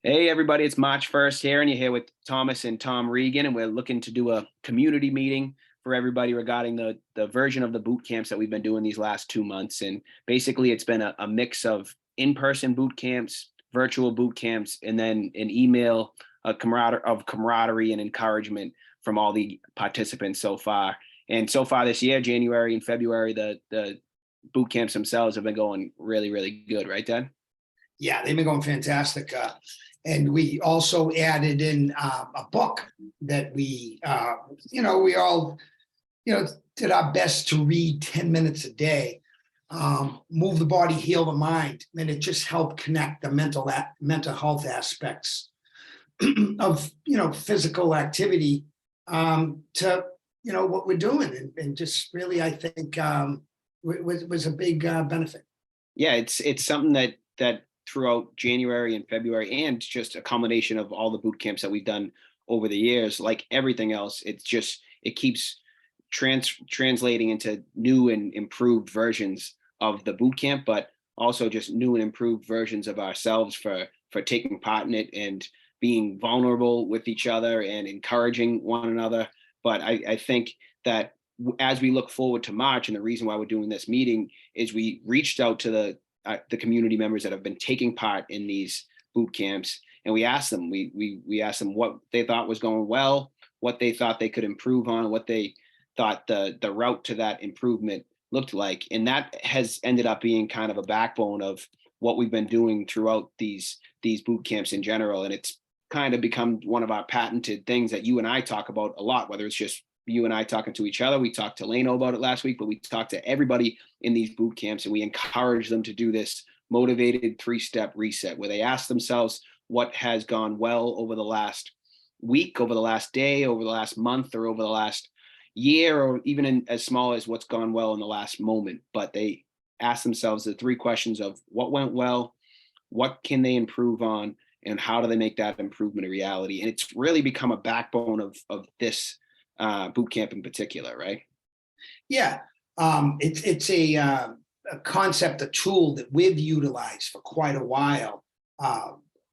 Hey everybody, it's March 1st here, and you're here with Thomas and Tom Regan, and we're looking to do a community meeting for everybody regarding the version of the boot camps that we've been doing these last 2 months. And basically, it's been a mix of in-person boot camps, virtual boot camps, and then an email camaraderie and encouragement from all the participants so far. And so far this year, January and February, the boot camps themselves have been going really, really good, right, Dad? Yeah, they've been going fantastic. And we also added in a book that we all, did our best to read 10 minutes a day. Move the body, heal the mind. And it just helped connect the mental health aspects of, physical activity to, what we're doing. And just really, I think was a big benefit. Yeah, it's something that throughout January and February, and just a combination of all the boot camps that we've done over the years, like everything else, it keeps translating into new and improved versions of the boot camp, but also just new and improved versions of ourselves for taking part in it and being vulnerable with each other and encouraging one another. But I think that as we look forward to March, and the reason why we're doing this meeting is we reached out to the community members that have been taking part in these boot camps, and we asked them what they thought was going well, what they thought they could improve on, what they thought the route to that improvement looked like. And that has ended up being kind of a backbone of what we've been doing throughout these boot camps in general. And it's kind of become one of our patented things that you and I talk about a lot, whether it's just you and I talking to each other. We talked to Leno about it last week, but we talked to everybody in these boot camps, and we encourage them to do this motivated 3-step reset, where they ask themselves what has gone well over the last week, over the last day, over the last month, or over the last year, or even in as small as what's gone well in the last moment. But they ask themselves the 3 questions of what went well, what can they improve on, and how do they make that improvement a reality. And it's really become a backbone of this boot camp in particular, right? Yeah, it's a concept, a tool that we've utilized for quite a while.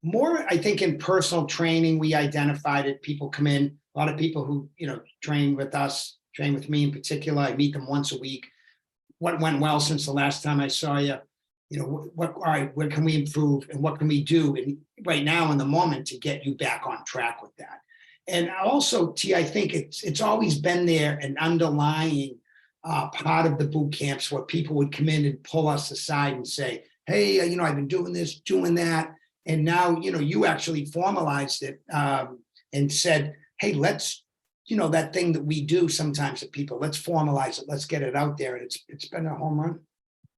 More, I think, in personal training, we identified it. People come in, a lot of people who train with us, train with me in particular. I meet them once a week. What went well since the last time I saw you? What? All right, where can we improve, and what can we do? And right now, in the moment, to get you back on track with that. And also, T, I think it's always been there, an underlying part of the boot camps, where people would come in and pull us aside and say, "Hey, I've been doing this, doing that," and now you actually formalized it and said, "Hey, let's that thing that we do sometimes to people, let's formalize it, let's get it out there," and it's been a home run.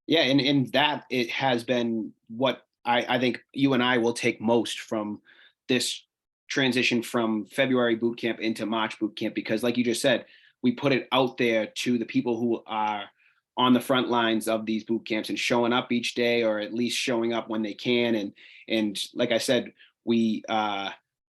Yeah, and that it has been what I think you and I will take most from this transition from February boot camp into March boot camp, because like you just said, we put it out there to the people who are on the front lines of these boot camps and showing up each day, or at least showing up when they can. And like I said, we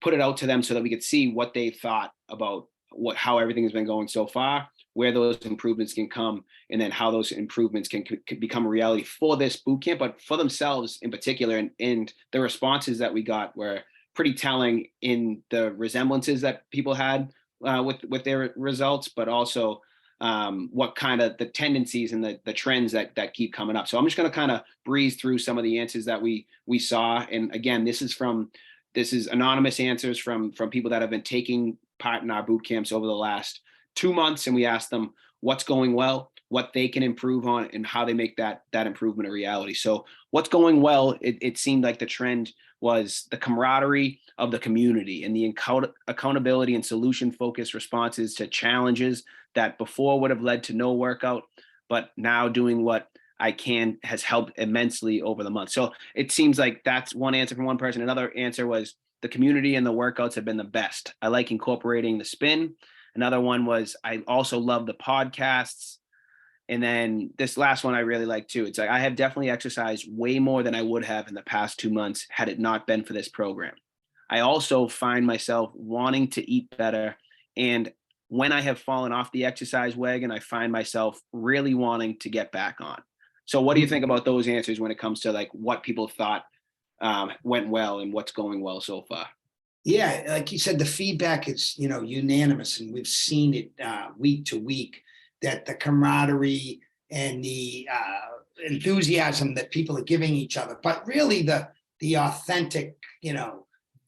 put it out to them so that we could see what they thought about how everything has been going so far, where those improvements can come, and then how those improvements can become a reality for this boot camp, but for themselves in particular. And the responses that we got were pretty telling in the resemblances that people had with their results, but also what kind of the tendencies and the trends that keep coming up. So I'm just going to kind of breeze through some of the answers that we saw. And again, this is anonymous answers from people that have been taking part in our boot camps over the last 2 months, and we asked them what's going well, what they can improve on, and how they make that improvement a reality. So what's going well, it seemed like the trend was the camaraderie of the community and the accountability and solution focused responses to challenges that before would have led to no workout, but now doing what I can has helped immensely over the month. So it seems like that's one answer from one person. Another answer was the community and the workouts have been the best. I like incorporating the spin. Another one was I also love the podcasts. And then this last one I really like too. It's like I have definitely exercised way more than I would have in the past 2 months had it not been for this program. I also find myself wanting to eat better. And when I have fallen off the exercise wagon, I find myself really wanting to get back on. So what do you think about those answers when it comes to like what people thought went well and what's going well so far. Yeah, like you said, the feedback is, unanimous, and we've seen it week to week, that the camaraderie and the enthusiasm that people are giving each other, but really the authentic,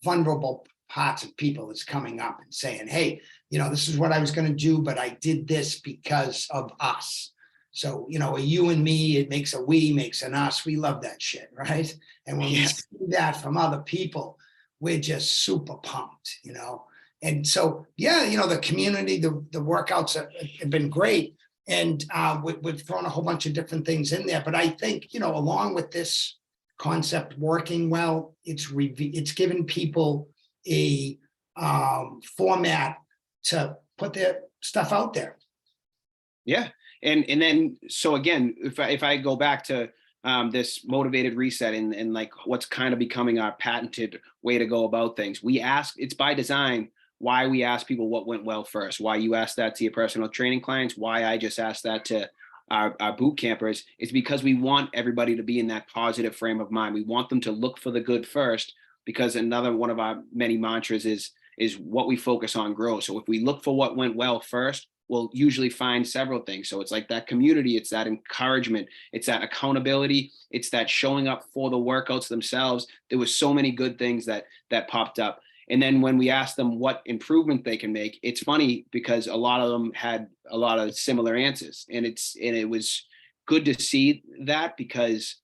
vulnerable parts of people is coming up and saying, "Hey, this is what I was going to do, but I did this because of us." So, a you and me, it makes a we, makes an us. We love that shit, right? And when we Yeah. see that from other people, we're just super pumped. And so, yeah, the community, the workouts have been great. And we've thrown a whole bunch of different things in there. But I think, along with this concept working well, it's given people a format to put their stuff out there. Yeah. And then, so again, if I go back to this motivated reset and like what's kind of becoming our patented way to go about things, it's by design why we ask people what went well first, why you ask that to your personal training clients, why I just asked that to our boot campers, is because we want everybody to be in that positive frame of mind. We want them to look for the good first, because another one of our many mantras is what we focus on grows. So if we look for what went well first, we'll usually find several things. So it's like that community, it's that encouragement, it's that accountability, it's that showing up for the workouts themselves. There was so many good things that popped up. And then when we asked them what improvement they can make, it's funny because a lot of them had a lot of similar answers. And it was good to see that, because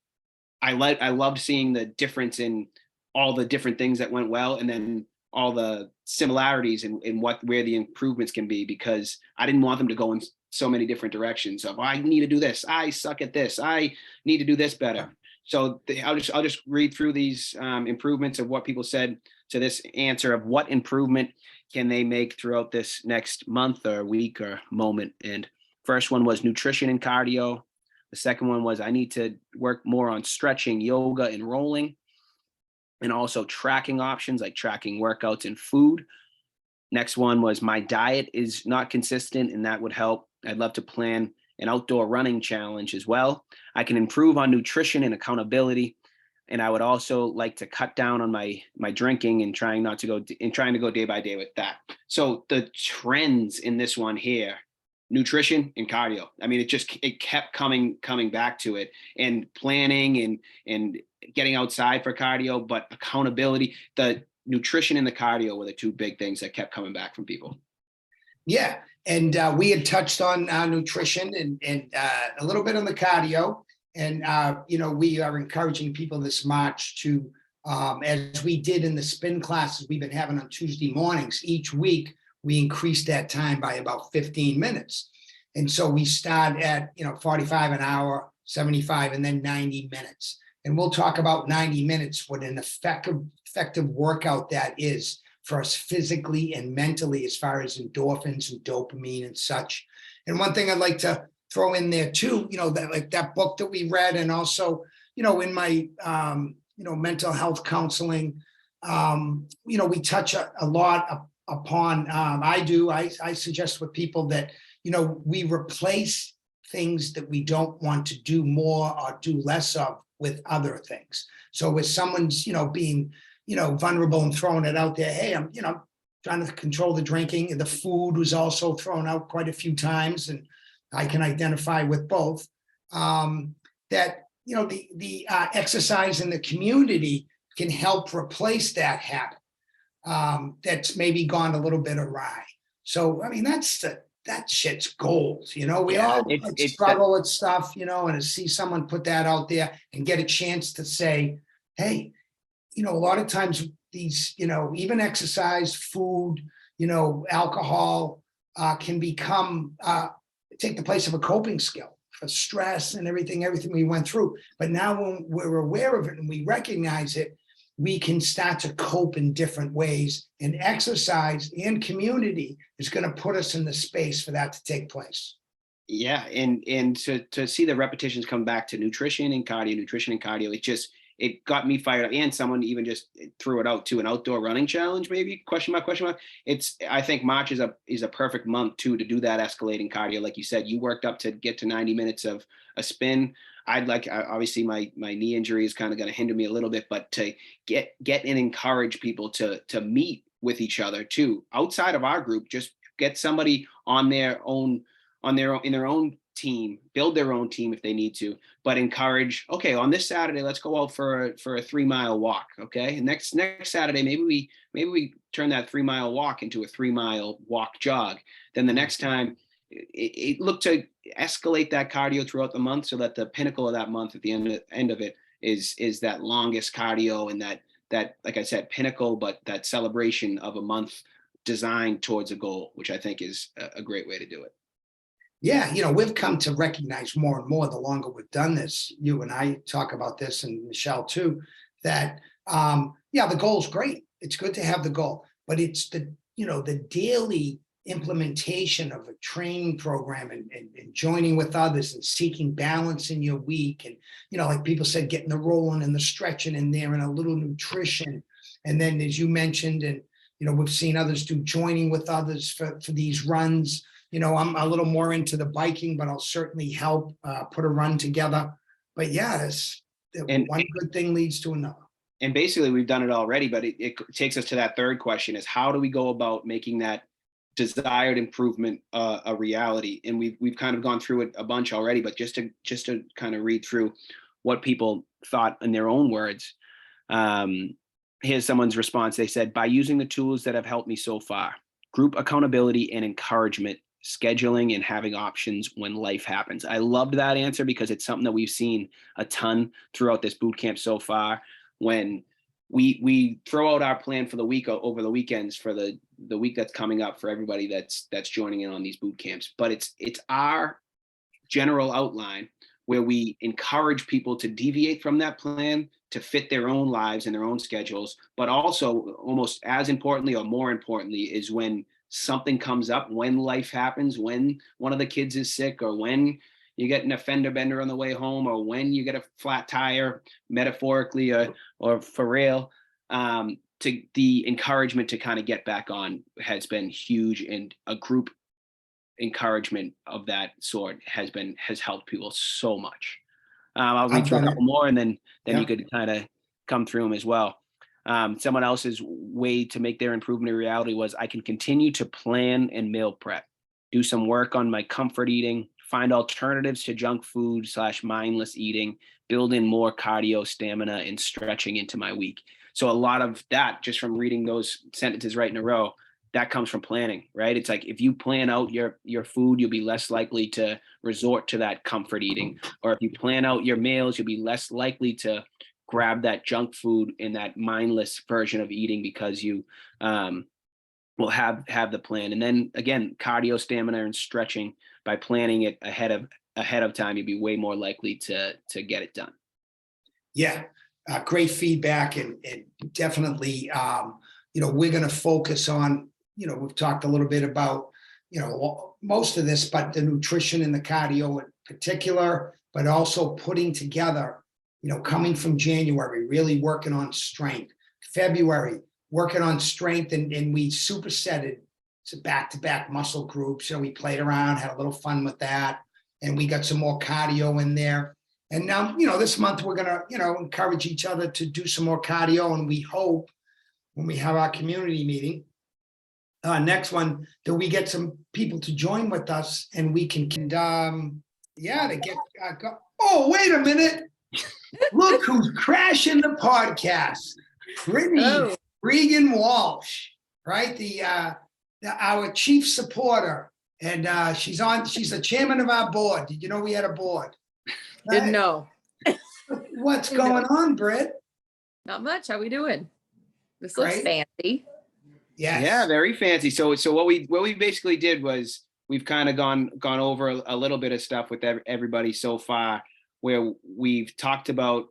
I loved seeing the difference in all the different things that went well, and then all the similarities in where the improvements can be, because I didn't want them to go in so many different directions of, I need to do this, I suck at this, I need to do this better. So I'll just read through these improvements of what people said to this answer of what improvement can they make throughout this next month or week or moment. And first one was nutrition and cardio. The second one was, I need to work more on stretching, yoga, and rolling, and also tracking options like tracking workouts and food. Next one was, my diet is not consistent, and that would help. I'd love to plan an outdoor running challenge as well. I can improve on nutrition and accountability. And I would also like to cut down on my drinking and trying to go day by day with that. So the trends in this one here, nutrition and cardio. I mean, it kept coming back to it, and planning and getting outside for cardio, but accountability, the nutrition and the cardio were the two big things that kept coming back from people. Yeah. And we had touched on nutrition and a little bit on the cardio. And, we are encouraging people this March to, as we did in the spin classes we've been having on Tuesday mornings, each week, we increased that time by about 15 minutes. And so we start at, 45 an hour, 75, and then 90 minutes. And we'll talk about 90 minutes, what an effective workout that is for us physically and mentally, as far as endorphins and dopamine and such. And one thing I'd like to throw in there too, that book that we read, and also, in my, mental health counseling, we touch a lot upon, I suggest with people that, we replace things that we don't want to do more or do less of with other things. So if someone's, being, vulnerable and throwing it out there, hey, I'm, trying to control the drinking. The food was also thrown out quite a few times, and I can identify with both. That the exercise in the community can help replace that habit that's maybe gone a little bit awry. So I mean, that shit's gold. We all struggle with stuff, and to see someone put that out there and get a chance to say, hey, a lot of times these, even exercise, food, alcohol can become take the place of a coping skill for stress and everything we went through. But now when we're aware of it and we recognize it, we can start to cope in different ways. And exercise and community is going to put us in the space for that to take place. Yeah, and to see the repetitions come back to nutrition and cardio, it got me fired up. And someone even just threw it out to an outdoor running challenge, maybe, question mark, question mark. I think March is a perfect month too, to do that escalating cardio. Like you said, you worked up to get to 90 minutes of a spin. Obviously my knee injury is kind of going to hinder me a little bit, but to get and encourage people to meet with each other too, outside of our group, just get somebody in their own team, build their own team if they need to, but encourage, okay, on this Saturday, let's go out for a 3-mile walk. Okay. And next Saturday, maybe we turn that 3-mile walk into a 3-mile walk jog. Then the next time look to escalate that cardio throughout the month, so that the pinnacle of that month at the end of it is that longest cardio, and that, like I said, pinnacle, but that celebration of a month designed towards a goal, which I think is a great way to do it. Yeah, we've come to recognize more and more the longer we've done this. You and I talk about this, and Michelle too, that the goal's great. It's good to have the goal, but it's the daily implementation of a training program, and joining with others and seeking balance in your week. And, like people said, getting the rolling and the stretching in there, and a little nutrition. And then, as you mentioned, and, we've seen others do joining with others for these runs. I'm a little more into the biking, but I'll certainly help put a run together. But yeah, one good thing leads to another. And basically we've done it already, but it takes us to that third question, is how do we go about making that desired improvement a reality? And we've kind of gone through it a bunch already, but just to kind of read through what people thought in their own words. Here's someone's response. They said, by using the tools that have helped me so far: group accountability and encouragement, scheduling, and having options when life happens. I loved that answer, because it's something that we've seen a ton throughout this boot camp so far. When we throw out our plan for the week over the weekends for the week that's coming up for everybody that's joining in on these boot camps, but it's our general outline where we encourage people to deviate from that plan to fit their own lives and their own schedules. But also, almost as importantly or more importantly, is when something comes up, when life happens, when one of the kids is sick, or when you get an fender bender on the way home, or when you get a flat tire, metaphorically or for real, to the encouragement to kind of get back on has been huge. And a group encouragement of that sort has helped people so much. I'll read through a couple more, and then you could kind of come through them as well. Someone else's way to make their improvement a reality was, I can continue to plan and meal prep, do some work on my comfort eating, find alternatives to junk food / mindless eating, build in more cardio, stamina, and stretching into my week. So a lot of that, just from reading those sentences right in a row, that comes from planning, right? It's like, if you plan out your food, you'll be less likely to resort to that comfort eating. Or if you plan out your meals, you'll be less likely to grab that junk food in that mindless version of eating, because you will have the plan. And then again, cardio, stamina, and stretching, by planning it ahead of time, you'd be way more likely to get it done. Yeah, great feedback, and definitely, we're going to focus on, we've talked a little bit about, most of this, but the nutrition and the cardio in particular, but also putting together, coming from January, really working on strength. February, working on strength, and we supersetted to back-to-back muscle groups. We played around, had a little fun with that, and we got some more cardio in there. And now, this month we're going to, encourage each other to do some more cardio. And we hope, when we have our community meeting, next one, that we get some people to join with us, and we can, to get, oh, wait a minute. Look who's crashing the podcast. Brittany Regan Walsh, right? Our chief supporter. And she's the chairman of our board. Did you know we had a board? Didn't know. What's going on, Britt? Not much. How we doing? This looks fancy. Yes. Yeah, very fancy. So what we basically did was, we've kind of gone over a little bit of stuff with everybody so far, where we've talked about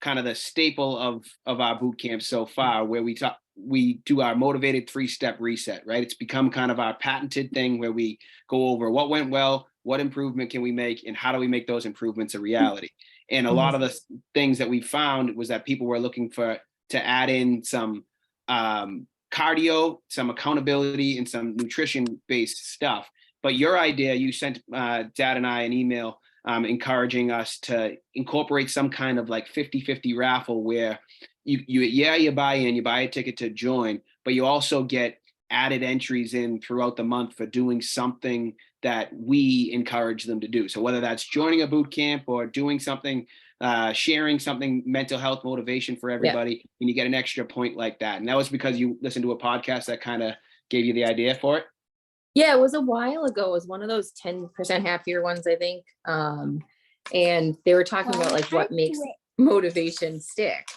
kind of the staple of our boot camp so far, where we do our motivated 3-step reset, right? It's become kind of our patented thing, where we go over what went well, what improvement can we make, and how do we make those improvements a reality. And a lot of the things that we found was that people were looking to add in some cardio, some accountability, and some nutrition-based stuff. But your idea, you sent Dad and I an email encouraging us to incorporate some kind of like 50-50 raffle where you buy a ticket to join, but you also get added entries in throughout the month for doing something that we encourage them to do. So whether that's joining a boot camp or doing something, sharing something, mental health motivation for everybody, and you get an extra point like that. And that was because you listened to a podcast that kind of gave you the idea for it. Yeah, it was a while ago. It was one of those 10% happier ones, I think. And they were talking about like what makes motivation stick.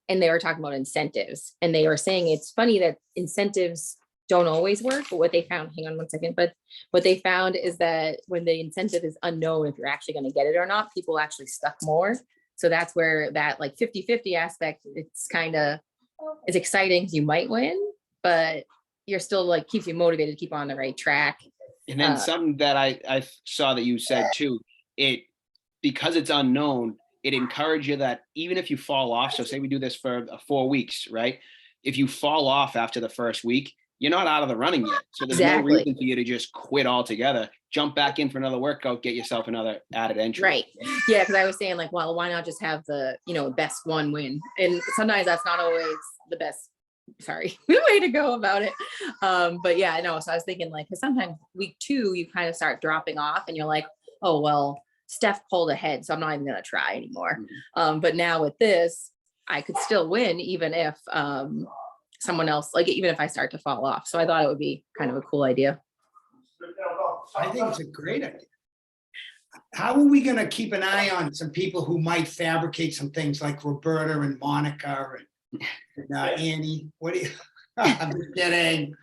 And they were talking about incentives. And they were saying it's funny that incentives don't always work, but what they found, hang on one second, but what they found is that when the incentive is unknown, if you're actually going to get it or not, people actually stuck more. So that's where that like 50-50 aspect, it's kind of, it's exciting because you might win, but you're still like keeps you motivated to keep on the right track. And then something that I saw that you said too, because it's unknown, it encourages you that even if you fall off, so say we do this for 4 weeks, right? If you fall off after the first week, you're not out of the running yet. So there's no reason for you to just quit altogether. Jump back in for another workout, get yourself another added entry. Right. Yeah. Cause I was saying like, well, why not just have the, best one win? And sometimes that's not always the best, way to go about it. But yeah, I know. So I was thinking like, cause sometimes week 2, you kind of start dropping off and you're like, oh, well, Steph pulled ahead, so I'm not even going to try anymore. But now with this, I could still win even if, someone else, like even if I start to fall off. So I thought it would be kind of a cool idea. I think it's a great idea. How are we going to keep an eye on some people who might fabricate some things like Roberta and Monica and Annie? What do you? I'm just kidding.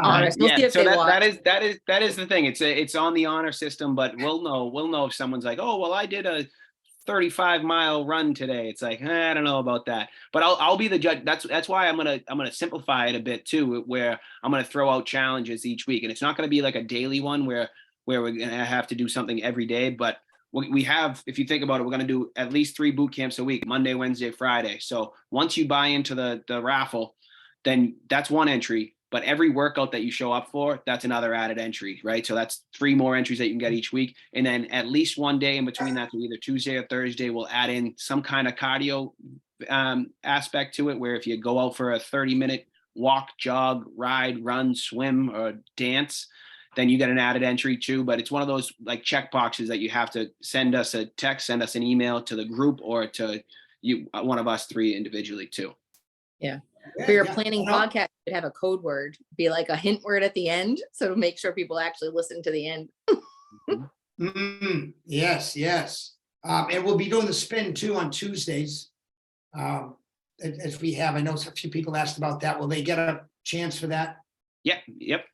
Honors. We'll see if so they watch. that is the thing. It's on the honor system, but we'll know if someone's like, oh well, I did a 35-mile run today. It's like, I don't know about that, but I'll be the judge. That's why I'm gonna simplify it a bit too, where I'm gonna throw out challenges each week, and it's not gonna be like a daily one where we're gonna have to do something every day. But we have, if you think about it, we're gonna do at least 3 boot camps a week: Monday, Wednesday, Friday. So once you buy into the raffle, then that's one entry. But every workout that you show up for, that's another added entry, right? So that's 3 more entries that you can get each week. And then at least one day in between that, so either Tuesday or Thursday, we'll add in some kind of cardio aspect to it, where if you go out for a 30-minute walk, jog, ride, run, swim, or dance, then you get an added entry too. But it's one of those like check boxes that you have to send us a text, send us an email to the group, or to one of us 3 individually too. Yeah. For your planning podcast, you'd have a code word, be like a hint word at the end. So to make sure people actually listen to the end. Yes. And we'll be doing the spin too on Tuesdays. As we have, I know a few people asked about that. Will they get a chance for that? Yep.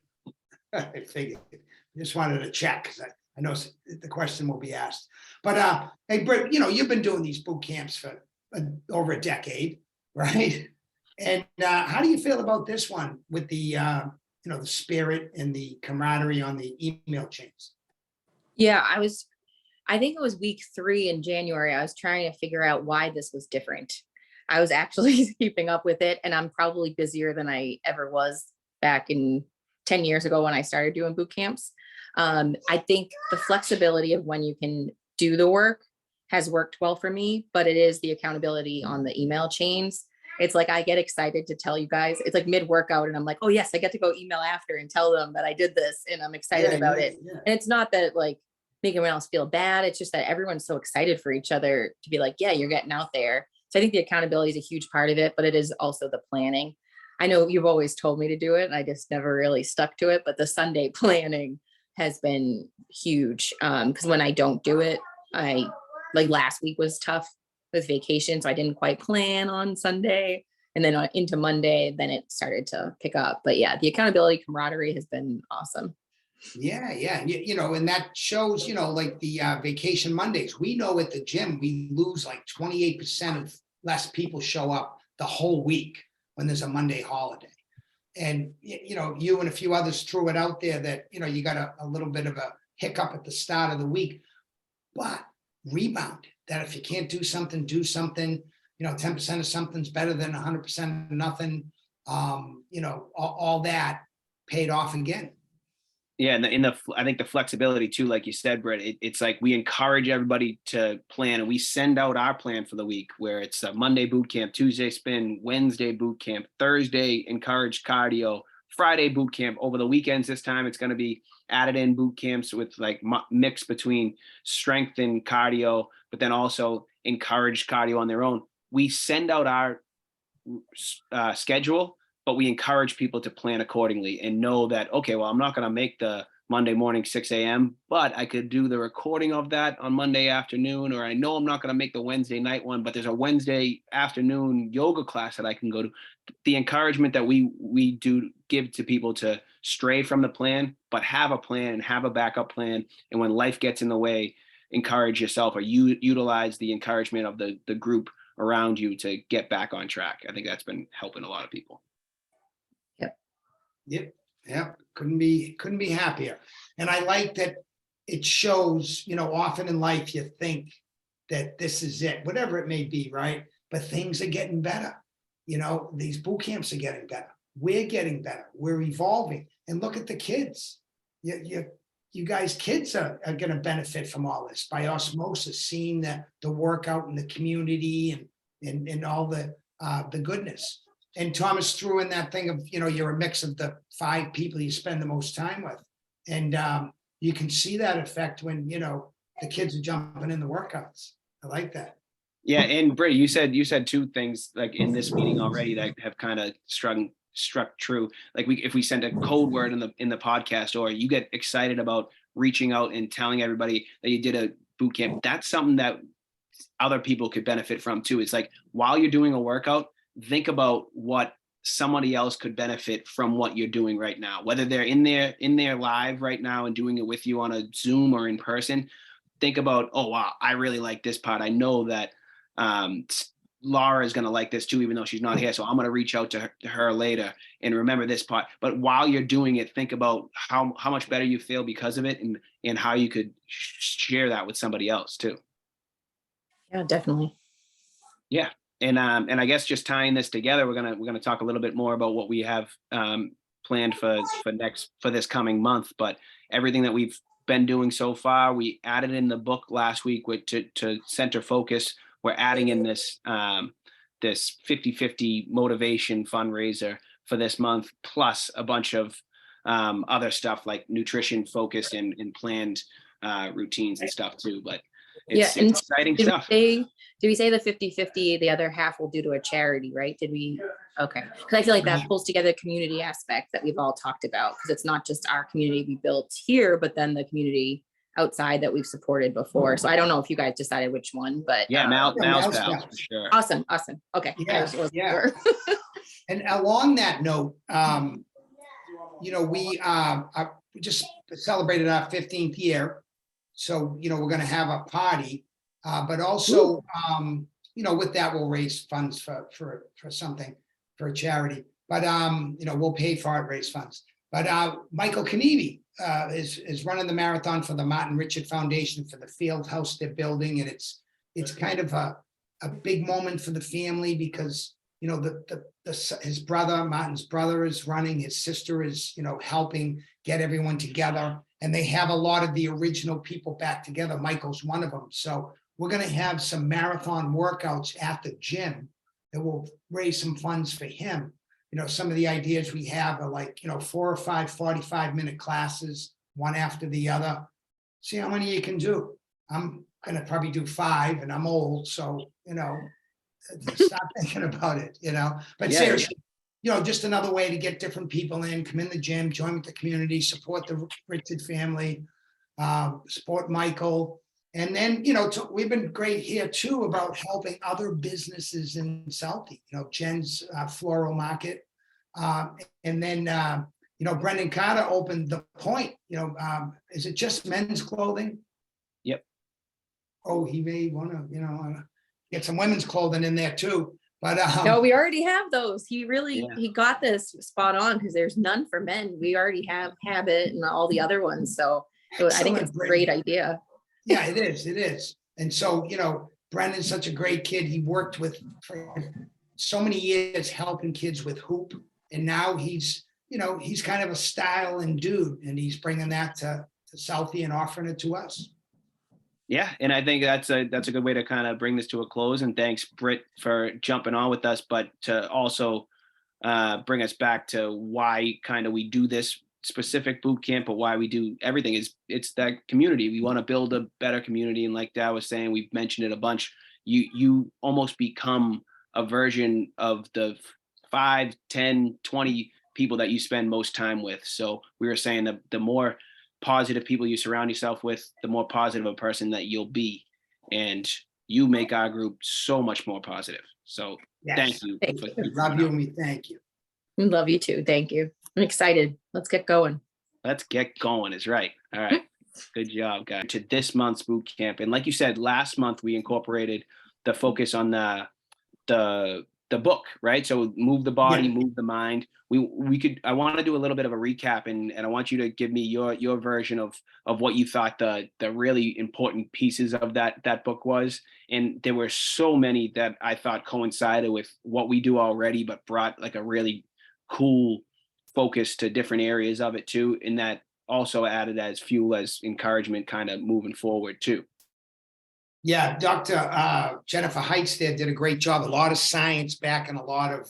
I figured. I just wanted to check because I know the question will be asked. But hey, Britt, you've been doing these boot camps for over a decade, right? And how do you feel about this one with the the spirit and the camaraderie on the email chains? Yeah, I think it was week 3 in January. I was trying to figure out why this was different. I was actually keeping up with it, and I'm probably busier than I ever was back in 10 years ago when I started doing boot camps. I think the flexibility of when you can do the work has worked well for me, but it is the accountability on the email chains. It's like, I get excited to tell you guys, it's like mid-workout and I'm like, oh yes, I get to go email after and tell them that I did this and I'm excited about it. Yeah. And it's not that like making everyone else feel bad. It's just that everyone's so excited for each other to be like, yeah, you're getting out there. So I think the accountability is a huge part of it, but it is also the planning. I know you've always told me to do it and I just never really stuck to it, but the Sunday planning has been huge. Because when I don't do it, like last week was tough with vacation, so I didn't quite plan on Sunday, and then into Monday, then it started to pick up. But yeah, the accountability camaraderie has been awesome. Yeah. And that shows, like the vacation Mondays, we know at the gym, we lose like 28% of less people show up the whole week when there's a Monday holiday. And, you and a few others threw it out there that, you got a little bit of a hiccup at the start of the week, but rebounded. that if you can't do something, 10% of something's better than 100% of nothing. All that paid off again. Yeah, and I think the flexibility too, like you said, Britt, it's like we encourage everybody to plan, and we send out our plan for the week where it's a Monday boot camp, Tuesday spin, Wednesday boot camp, Thursday encouraged cardio, Friday boot camp. Over the weekends this time, it's going to be added in boot camps with like mix between strength and cardio, but then also encouraged cardio on their own. We send out our schedule, but we encourage people to plan accordingly and know that, okay, well, I'm not going to make the Monday morning 6 a.m., but I could do the recording of that on Monday afternoon, or I know I'm not going to make the Wednesday night one, but there's a Wednesday afternoon yoga class that I can go to. The encouragement that we do give to people to stray from the plan, but have a plan and have a backup plan. And when life gets in the way, encourage yourself, or utilize the encouragement of the group around you to get back on track. I think that's been helping a lot of people. Yep. Couldn't be happier. And I like that it shows, often in life you think that this is it, whatever it may be, right? But things are getting better. These boot camps are getting better. We're getting better. We're evolving. And look at the kids. You guys, kids are going to benefit from all this by osmosis, seeing the workout in the community and all the goodness. And Thomas threw in that thing of, you're a mix of the 5 people you spend the most time with. And you can see that effect when, the kids are jumping in the workouts. I like that. Yeah. And Brittany, you said 2 things like in this meeting already that have kind of struck true. Like if we send a code word in the podcast, or you get excited about reaching out and telling everybody that you did a boot camp, that's something that other people could benefit from too. It's like, while you're doing a workout, think about what somebody else could benefit from what you're doing right now, whether they're in there live right now and doing it with you on a Zoom or in person. Think about, oh, wow, I really like this part. I know that Laura is going to like this too, even though she's not here. So I'm going to reach out to her later and remember this part. But while you're doing it, think about how much better you feel because of it, and how you could share that with somebody else too. Yeah, definitely. Yeah. And I guess just tying this together, we're gonna talk a little bit more about what we have planned for this coming month. But everything that we've been doing so far, we added in the book last week to center focus. We're adding in this 50/50 motivation fundraiser for this month, plus a bunch of other stuff like nutrition focused and planned routines and stuff too. But it's exciting stuff. Did we say the 50/50, the other half we'll do to a charity, right? Did we? Okay. Because I feel like that pulls together the community aspect that we've all talked about, because it's not just our community we built here, but then the community outside that we've supported before. So I don't know if you guys decided which one, but yeah, Mal's pals for sure. Awesome. Okay. Yeah. And along that note, we just celebrated our 15th year. So, we're going to have a party. But also, with that, we'll raise funds for something, for a charity. But, we'll pay for it, raise funds. But Michael Knievi is running the marathon for the Martin Richard Foundation for the field house they're building. And it's kind of a big moment for the family because, his brother, Martin's brother, is running. His sister is, helping get everyone together. And they have a lot of the original people back together. Michael's one of them. So we're going to have some marathon workouts at the gym that will raise some funds for him. Some of the ideas we have are like, 4 or 5 45-minute classes, one after the other. See how many you can do. I'm going to probably do 5, and I'm old. So, stop thinking about it, But Yeah, seriously, just another way to get different people in, come in the gym, join with the community, support the Richard family, support Michael. And then, we've been great here too about helping other businesses in Southie, Jen's Floral Market. And then, Brendan Carter opened The Point, is it just men's clothing? Yep. Oh, he may want to, get some women's clothing in there too. But no, we already have those. He got this spot on because there's none for men. We already have Habit and all the other ones. So I think it's a great idea. Yeah, it is. And so, Brendan's such a great kid. He worked with for so many years helping kids with hoop. And now he's, he's kind of a styling dude, and he's bringing that to Southie and offering it to us. Yeah, and I think that's a good way to kind of bring this to a close. And thanks, Britt, for jumping on with us, but to also bring us back to why kind of we do this specific boot camp, but why we do everything is it's that community. We want to build a better community, and like Dad was saying, we've mentioned it a bunch. You almost become a version of the 5, 10, 20 people that you spend most time with. So we were saying that the more positive people you surround yourself with, the more positive a person that you'll be. And you make our group so much more positive. So Yes. thank you. Thank for- Love you, and we thank you. Love you too. Thank you. I'm excited. Let's get going. Let's get going is right. All right. Good job, guys. To this month's boot camp. And like you said, last month we incorporated the focus on the book, right? So move the body, Yeah. move the mind. I want to do a little bit of a recap, and I want you to give me your version of what you thought the really important pieces of that book was. And there were so many that I thought coincided with what we do already, but brought like a really cool focus to different areas of it too. And that also added as fuel, as encouragement kind of moving forward too. Yeah, Dr. Jennifer Heitz there did a great job. A lot of science back and a lot of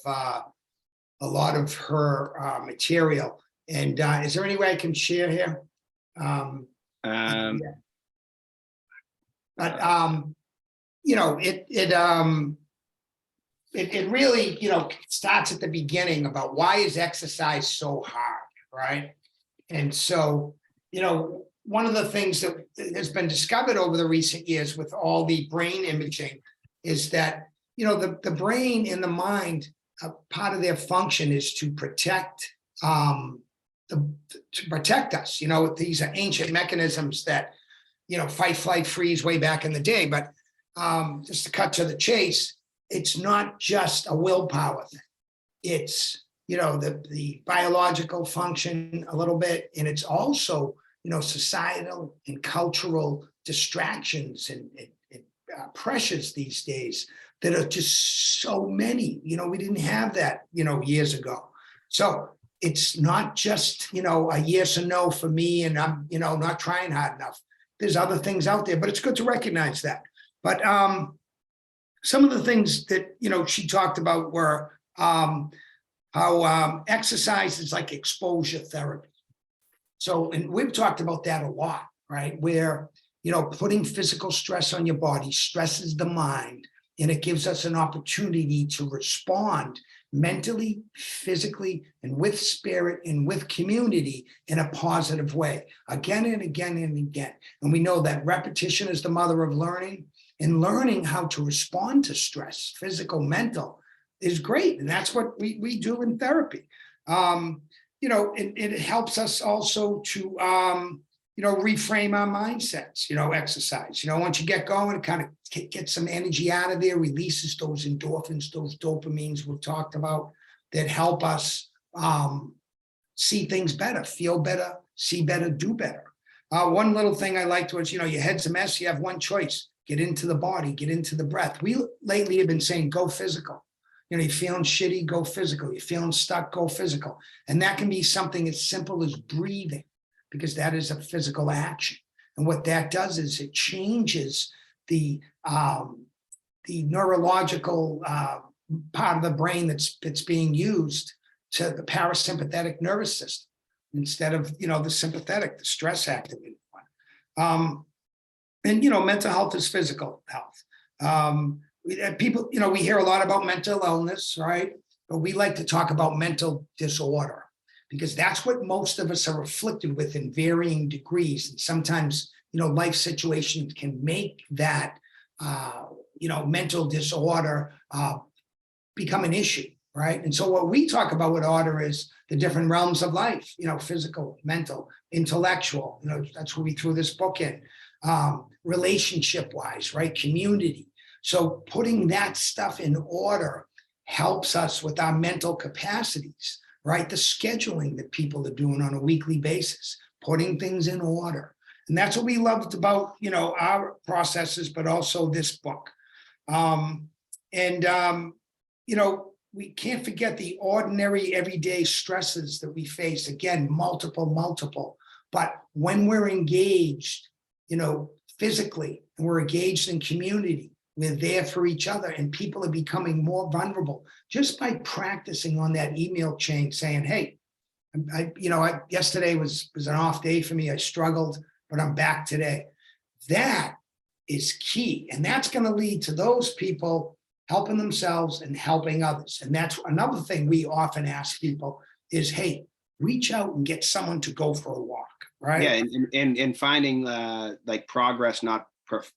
her material. And is there any way I can share here? Yeah. But it really starts at the beginning about why is exercise so hard, right? And so one of the things that has been discovered over the recent years with all the brain imaging is that, the brain and the mind, part of their function is to protect us. These are ancient mechanisms that, fight, flight, freeze way back in the day. But just to cut to the chase, it's not just a willpower thing. It's, the biological function a little bit, and it's also societal and cultural distractions and pressures these days that are just so many. We didn't have that, years ago. So it's not just, a yes or no for me, and I'm, not trying hard enough. There's other things out there, but it's good to recognize that. But some of the things that, she talked about were how exercise is like exposure therapy. So, and we've talked about that a lot, right? Where, putting physical stress on your body stresses the mind, and it gives us an opportunity to respond mentally, physically, and with spirit and with community in a positive way, again and again and again. And we know that repetition is the mother of learning, and learning how to respond to stress, physical, mental, is great. And that's what we do in therapy. It helps us also to, reframe our mindsets, exercise. Once you get going, it kind of gets some energy out of there, releases those endorphins, those dopamines we've talked about that help us see things better, feel better, see better, do better. One little thing I liked was, your head's a mess. You have one choice: get into the body, get into the breath. We lately have been saying, go physical. You're feeling shitty, go physical. You're feeling stuck, go physical. And that can be something as simple as breathing, because that is a physical action. And what that does is it changes the neurological part of the brain that's being used to the parasympathetic nervous system instead of, the sympathetic, the stress activated one. And mental health is physical health. People, we hear a lot about mental illness, right? But we like to talk about mental disorder, because that's what most of us are afflicted with in varying degrees. And sometimes, life situations can make that, mental disorder become an issue, right? And so what we talk about with order is the different realms of life, physical, mental, intellectual, that's where we threw this book in, relationship-wise, right? Community. So putting that stuff in order helps us with our mental capacities, right? The scheduling that people are doing on a weekly basis, putting things in order. And that's what we loved about, our processes, but also this book. You know, we can't forget the ordinary everyday stresses that we face. Again, multiple. But when we're engaged, you know, physically, and we're engaged in community, we're there for each other, and people are becoming more vulnerable just by practicing on that email chain, saying, "Hey, yesterday was an off day for me. I struggled, but I'm back today." That is key, and that's going to lead to those people helping themselves and helping others. And that's another thing we often ask people is, "Hey, reach out and get someone to go for a walk." Right? Yeah, and finding like progress, not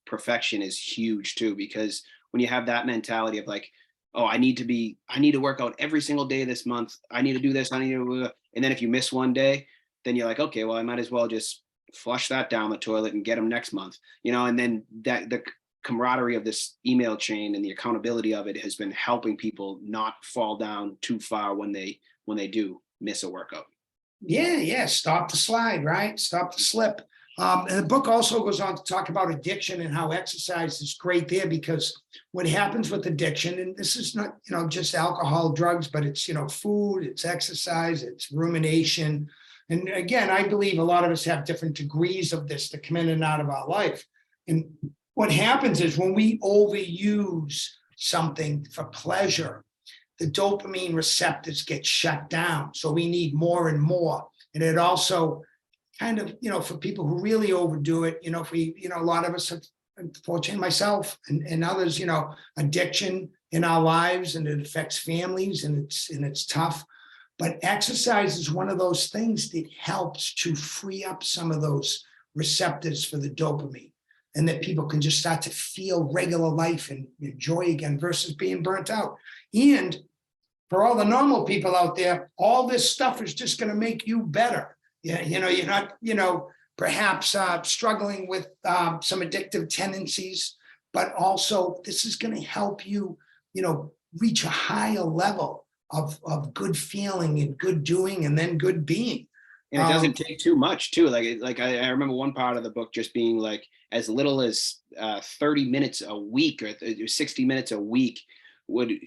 perfection, is huge too. Because when you have that mentality of like, oh, I need to work out every single day this month. I need to do this. I need to, and then if you miss one day, then you're like, okay, well, I might as well just flush that down the toilet and get them next month. You know, and then that the camaraderie of this email chain and the accountability of it has been helping people not fall down too far when they do miss a workout. Yeah. Stop the slide, right? Stop the slip. And the book also goes on to talk about addiction and how exercise is great there, because what happens with addiction, and this is not, you know, just alcohol, drugs, but it's, you know, food, it's exercise, it's rumination. And again, I believe a lot of us have different degrees of this that come in and out of our life. And what happens is when we overuse something for pleasure, the dopamine receptors get shut down. So we need more and more. And it also kind of, you know, for people who really overdo it, you know, if we, you know, a lot of us have, unfortunately myself and others, you know, addiction in our lives, and it affects families, and it's tough. But exercise is one of those things that helps to free up some of those receptors for the dopamine, and that people can just start to feel regular life and enjoy again versus being burnt out. And for all the normal people out there, all this stuff is just going to make you better. Yeah, you know, you're not, you know, perhaps struggling with some addictive tendencies, but also this is going to help you, you know, reach a higher level of good feeling and good doing, and then good being. And it doesn't take too much too. Like I remember one part of the book just being like as little as 30 minutes a week or 60 minutes a week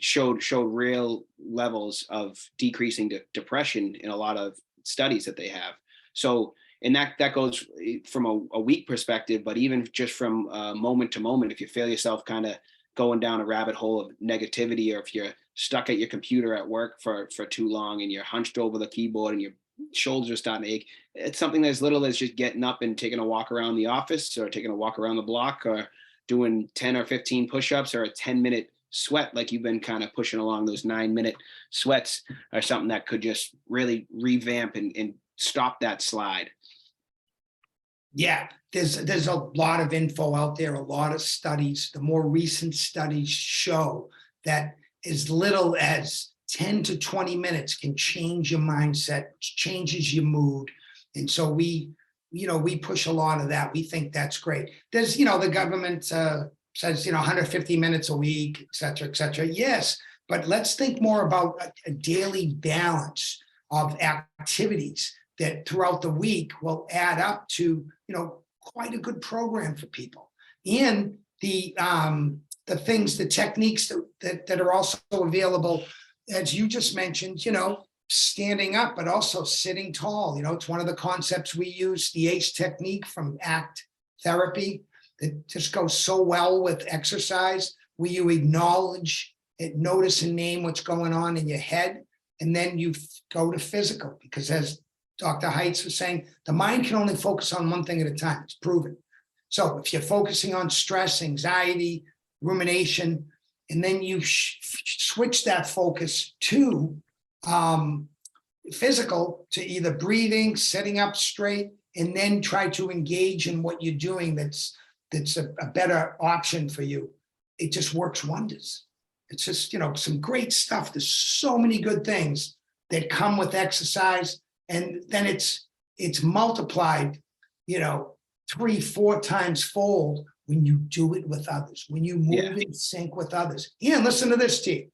showed real levels of decreasing depression in a lot of studies that they have. So, and that goes from a week perspective, but even just from moment to moment, if you feel yourself kind of going down a rabbit hole of negativity, or if you're stuck at your computer at work for too long and you're hunched over the keyboard and your shoulders are starting to ache, it's something as little as just getting up and taking a walk around the office, or taking a walk around the block, or doing 10 or 15 push-ups, or a 10-minute sweat, like you've been kind of pushing along, those 9-minute sweats, or something that could just really revamp and stop that slide. Yeah, there's a lot of info out there, a lot of studies. The more recent studies show that as little as 10 to 20 minutes can change your mindset, changes your mood. And so we push a lot of that. We think that's great. There's, you know, the government says, you know, 150 minutes a week, et cetera, et cetera. Yes, but let's think more about a daily balance of activities that throughout the week will add up to, you know, quite a good program for people. And the things, the techniques that are also available, as you just mentioned, you know, standing up, but also sitting tall. You know, it's one of the concepts we use, the ACE technique from ACT therapy, that just goes so well with exercise, where you acknowledge it, notice and name what's going on in your head, and then you go to physical, because as Dr. Heitz was saying, the mind can only focus on one thing at a time. It's proven. So if you're focusing on stress, anxiety, rumination, and then you switch that focus to physical, to either breathing, sitting up straight, and then try to engage in what you're doing that's a better option for you, it just works wonders. It's just, you know, some great stuff. There's so many good things that come with exercise. And then it's multiplied, you know, 3-4 times fold when you do it with others, when you move in sync with others. And listen to this, team.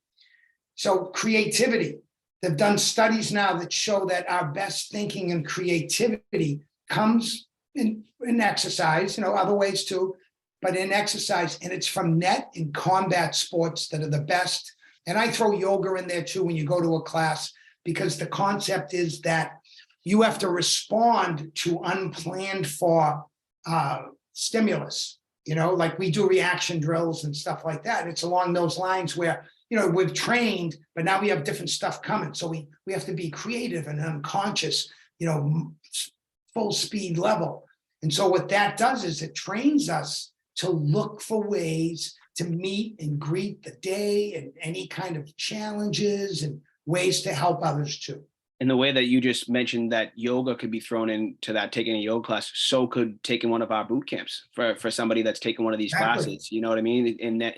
So creativity, they've done studies now that show that our best thinking and creativity comes in exercise, you know, other ways too, but in exercise, and it's from net and combat sports that are the best. And I throw yoga in there too when you go to a class, because the concept is that you have to respond to unplanned for stimulus, like we do reaction drills and stuff like that. It's along those lines where, we've trained, but now we have different stuff coming. So we have to be creative and unconscious, full speed level. And so what that does is it trains us to look for ways to meet and greet the day and any kind of challenges and ways to help others too. And the way that you just mentioned that yoga could be thrown into that, taking a yoga class, so could taking one of our boot camps for somebody that's taking one of these classes. You know what I mean? And that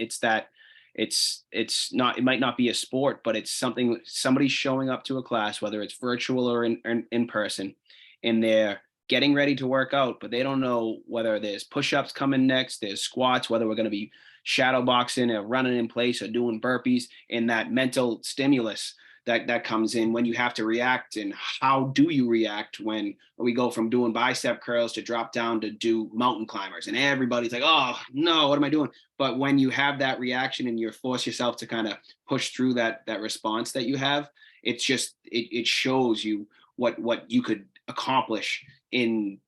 it's not, it might not be a sport, but it's something, somebody showing up to a class, whether it's virtual or in person, and they're getting ready to work out, but they don't know whether there's push-ups coming next, there's squats, whether we're going to be shadow boxing or running in place or doing burpees, and that mental stimulus that comes in when you have to react. And how do you react when we go from doing bicep curls to drop down to do mountain climbers, and everybody's like, oh no, what am I doing? But when you have that reaction and you force yourself to kind of push through that response that you have, it's just, it shows you what you could accomplish in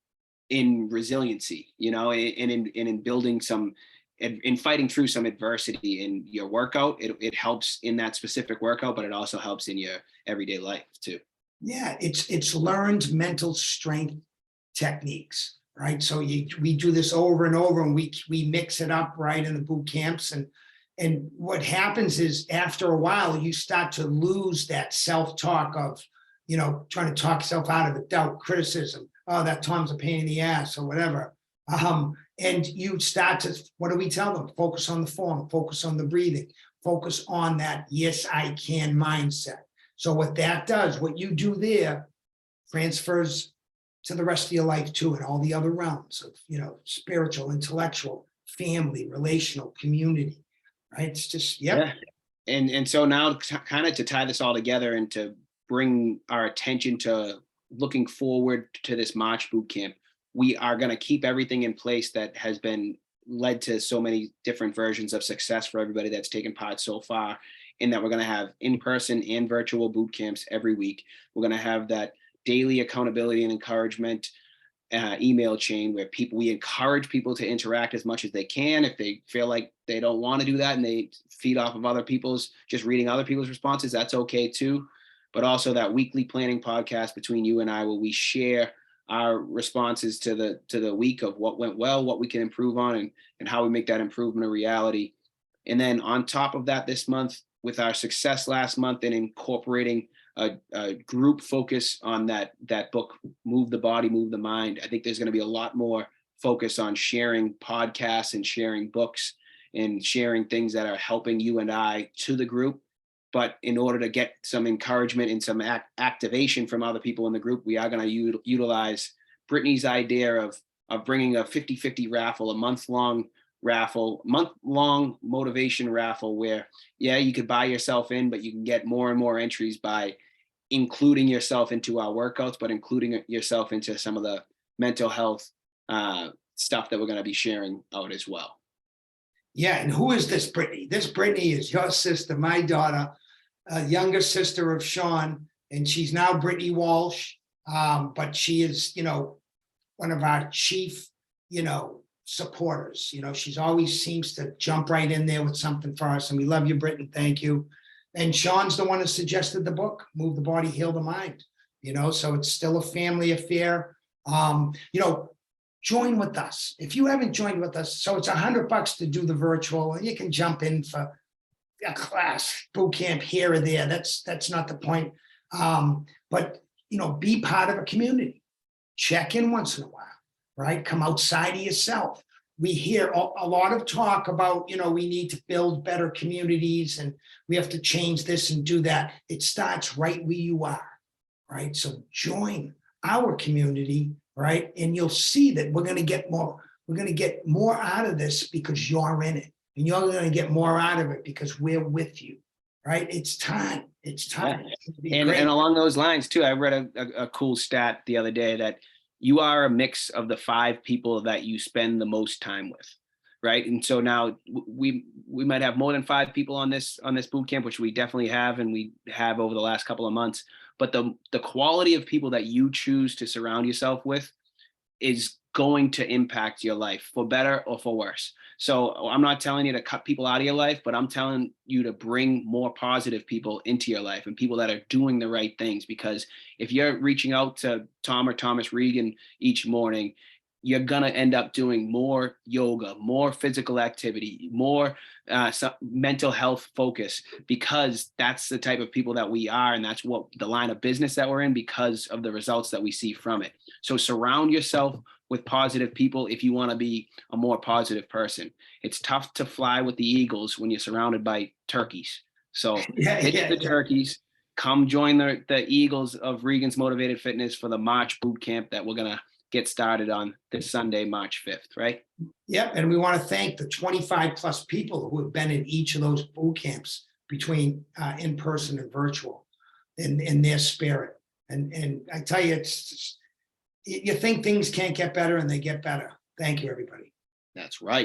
resiliency, and in building some, in fighting through some adversity in your workout. It helps in that specific workout, but it also helps in your everyday life too. Yeah, it's learned mental strength techniques, right? So we do this over and over, and we mix it up right in the boot camps. And what happens is after a while, you start to lose that self-talk of, trying to talk yourself out of it, doubt, criticism. Oh, that Tom's a pain in the ass or whatever. And you start to, what do we tell them? Focus on the form, focus on the breathing, focus on that yes, I can mindset. So what that does, what you do there transfers to the rest of your life too, and all the other realms of, spiritual, intellectual, family, relational, community, right? It's just, Yeah. And so now kind of to tie this all together and to bring our attention to looking forward to this March boot camp, we are going to keep everything in place that has been led to so many different versions of success for everybody that's taken part so far, in that we're going to have in-person and virtual boot camps every week. We're going to have that daily accountability and encouragement email chain where we encourage people to interact as much as they can. If they feel like they don't want to do that and they feed off of other people's, just reading other people's responses, that's okay too. But also that weekly planning podcast between you and I, where we share our responses to the week of what went well, what we can improve on, and how we make that improvement a reality. And then on top of that, this month, with our success last month and incorporating a group focus on that book, Move the Body, Move the Mind, I think there's going to be a lot more focus on sharing podcasts and sharing books and sharing things that are helping you and I to the group. But in order to get some encouragement and some activation from other people in the group, we are going to utilize Brittany's idea of bringing a 50-50 raffle, a month-long motivation raffle, where, yeah, you could buy yourself in, but you can get more and more entries by including yourself into our workouts, but including yourself into some of the mental health stuff that we're going to be sharing out as well. Yeah, and who is this Brittany? This Brittany is your sister, my daughter, younger sister of Sean, and she's now Brittany Walsh. But she is, one of our chief, supporters. She's always seems to jump right in there with something for us, and we love you, Brittany. Thank you. And Sean's the one who suggested the book, Move the Body, Heal the Mind. So it's still a family affair. Join with us. If you haven't joined with us, so it's $100 to do the virtual, and you can jump in for a class, boot camp here or there. That's not the point. But be part of a community. Check in once in a while, right? Come outside of yourself. We hear a lot of talk about, we need to build better communities and we have to change this and do that. It starts right where you are, right? So join our community, right? And you'll see that we're going to get more out of this because you're in it, and you're going to get more out of it because we're with you, right? It's time. Yeah. And along those lines too, I read a cool stat the other day that you are a mix of the 5 people that you spend the most time with, right? And so now we might have more than 5 people on this boot camp, which we definitely have, and we have over the last couple of months. But the quality of people that you choose to surround yourself with is going to impact your life for better or for worse. So I'm not telling you to cut people out of your life, but I'm telling you to bring more positive people into your life and people that are doing the right things. Because if you're reaching out to Tom or Thomas Regan each morning, you're going to end up doing more yoga, more physical activity, more mental health focus, because that's the type of people that we are. And that's what the line of business that we're in, because of the results that we see from it. So surround yourself with positive people if you want to be a more positive person. It's tough to fly with the eagles when you're surrounded by turkeys. So ditch the turkeys, come join the Eagles of Regan's Motivated Fitness for the March boot camp that we're going to get started on this Sunday, March 5th, right? Yep. And we want to thank the 25 plus people who have been in each of those boot camps between in person and virtual in their spirit. And I tell you, you think things can't get better, and they get better. Thank you, everybody. That's right.